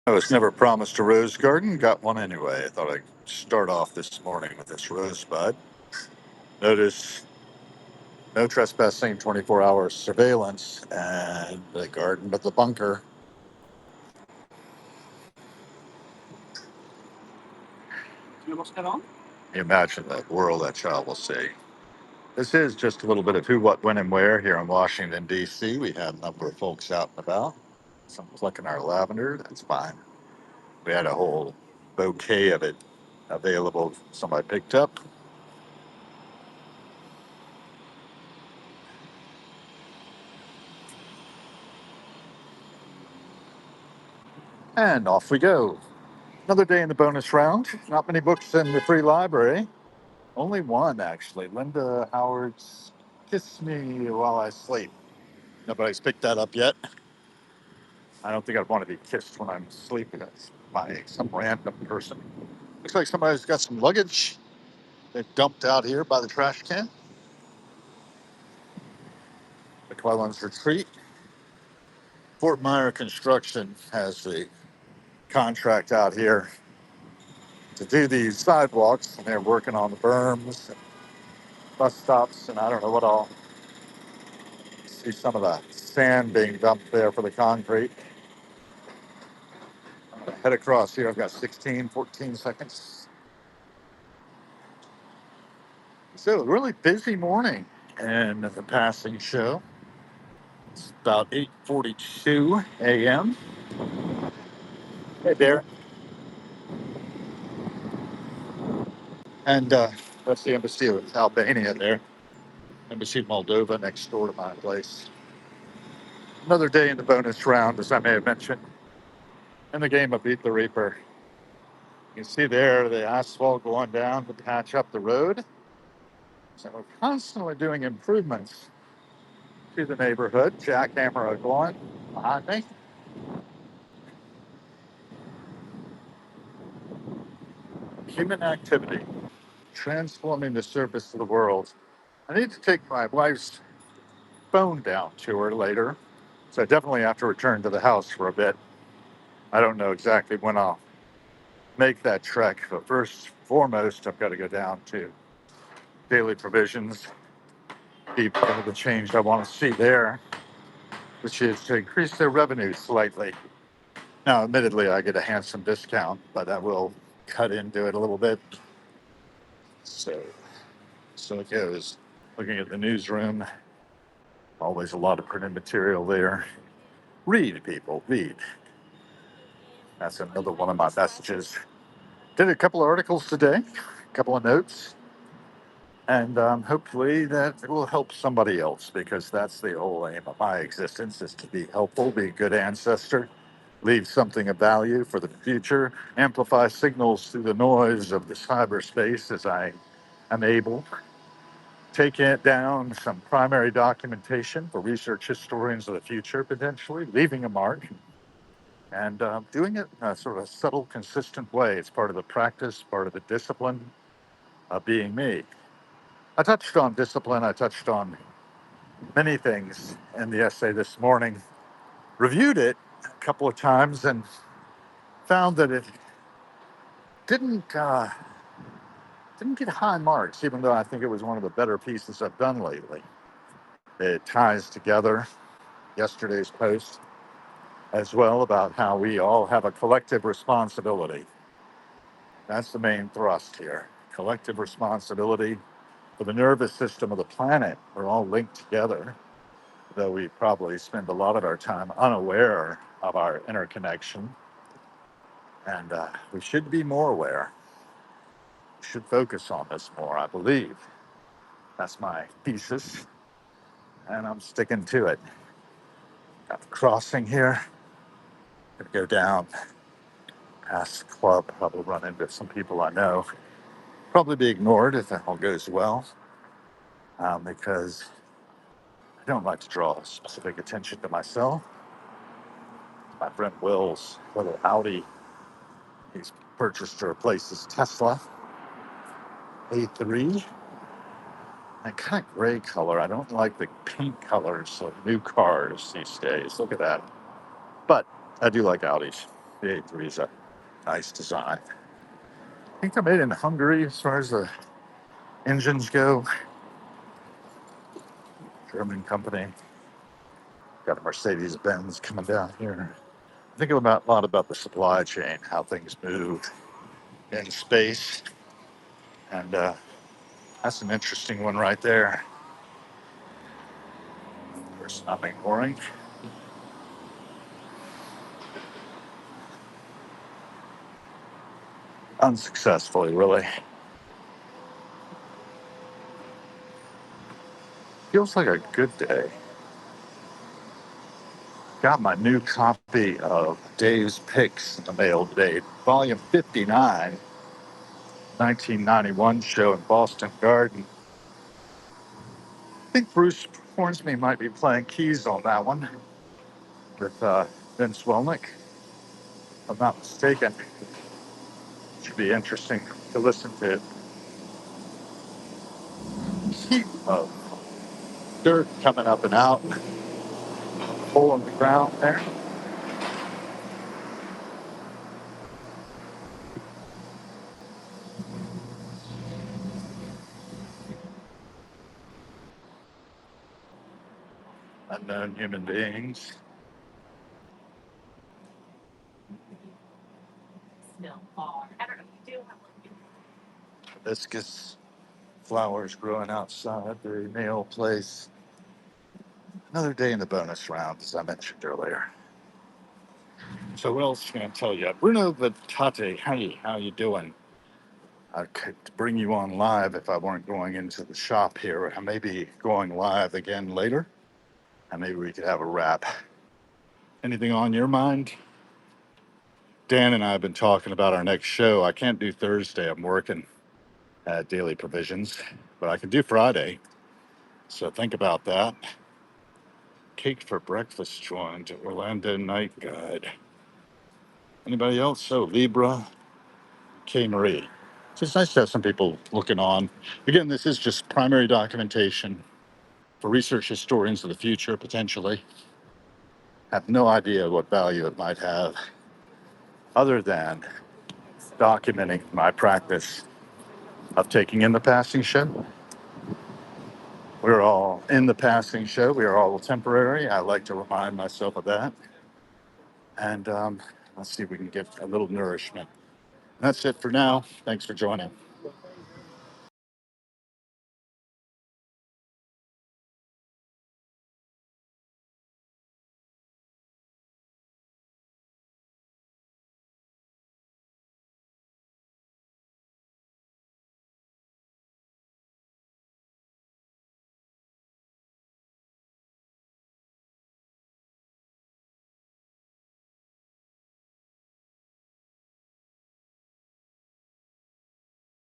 I was never promised a rose garden, got one anyway. I thought I'd start off this morning with this rosebud. Notice no trespassing, 24-hour surveillance, and the garden but the bunker. You imagine that world that child will see. This is just a little bit of who, what, when, and where here in Washington, D.C. We had a number of folks out and about. Some plucking our lavender, that's fine. We had a whole bouquet of it available, somebody picked up. And off we go. Another day in the bonus round. Not many books in the free library. Only one, actually. Linda Howard's Kiss Me While I Sleep. Nobody's picked that up yet. I don't think I'd want to be kissed when I'm sleeping. That's by some random person. Looks like somebody's got some luggage they dumped out here by the trash can. McClellan's Retreat. Fort Myer Construction has the contract out here to do these sidewalks, and they're working on the berms and bus stops, and I don't know what all. See some of the sand being dumped there for the concrete. I'm gonna head across here. I've got 16, 14 seconds. So, really busy morning and the passing show. It's about 8:42 a.m. Hey, there. And that's the embassy of Albania there. Embassy of Moldova next door to my place. Another day in the bonus round, as I may have mentioned, in the game of Beat the Reaper. You can see there the asphalt going down to patch up the road. So we're constantly doing improvements to the neighborhood. Jackhammer going behind me. Human activity, transforming the surface of the world. I need to take my wife's phone down to her later. So I definitely have to return to the house for a bit. I don't know exactly when I'll make that trek, but first, foremost, I've got to go down to daily provisions, people the change I want to see there, which is to increase their revenue slightly. Now, admittedly, I get a handsome discount, but that will cut into it a little bit. So it goes. Looking at the newsroom, always a lot of printed material there. Read, people, read. That's another one of my messages. Did a couple of articles today, a couple of notes, and hopefully that will help somebody else because that's the whole aim of my existence is to be helpful, be a good ancestor, leave something of value for the future, amplify signals through the noise of the cyberspace as I am able, take it down some primary documentation for research historians of the future, potentially, leaving a mark, and doing it in a sort of subtle, consistent way. It's part of the practice, part of the discipline of being me. I touched on discipline, I touched on many things in the essay this morning, reviewed it a couple of times, and found that it didn't didn't get high marks, even though I think it was one of the better pieces I've done lately. It ties together yesterday's post as well about how we all have a collective responsibility. That's the main thrust here. Collective responsibility for the nervous system of the planet. We're all linked together, though we probably spend a lot of our time unaware of our interconnection. And we should be more aware. We should focus on this more, I believe. That's my thesis, and I'm sticking to it. Got the crossing here. Gonna go down past the club, probably run into some people I know. Probably be ignored if that all goes well, because I don't like to draw specific attention to myself. My friend Will's little Audi, he's purchased to replace his Tesla A3. That kind of gray color. I don't like the paint colors of new cars these days. Look at that. But I do like Audis. The A3 is a nice design. I think they're made in Hungary as far as the engines go. German company. Got a Mercedes Benz coming down here. I think about a lot about the supply chain, how things move in space, and that's an interesting one right there. Of course, I'm ignoring unsuccessfully, really. Feels like a good day. Got my new copy of Dave's Picks in the mail today, volume 59, 1991 show in Boston Garden. I think Bruce Hornsby might be playing keys on that one with Vince Welnick, if I'm not mistaken. Should be interesting to listen to. Heap of dirt coming up and out, hole in the ground there. Unknown human beings. Hibiscus flowers growing outside the mail place. Another day in the bonus round, as I mentioned earlier. So what else can I tell you? Bruno Vittate, hey, how you doing? I could bring you on live if I weren't going into the shop here. I may be going live again later, and maybe we could have a wrap. Anything on your mind? Dan and I have been talking about our next show. I can't do Thursday. I'm working at Daily Provisions, but I can do Friday. So think about that. Cake for breakfast joined Orlando Night Guide. Anybody else? So Libra, K Marie. So it's nice to have some people looking on. Again, this is just primary documentation for research historians of the future, potentially. Have no idea what value it might have other than documenting my practice of taking in the passing show. We're all in the passing show. We are all temporary. I like to remind myself of that. And let's see if we can get a little nourishment. That's it for now. Thanks for joining.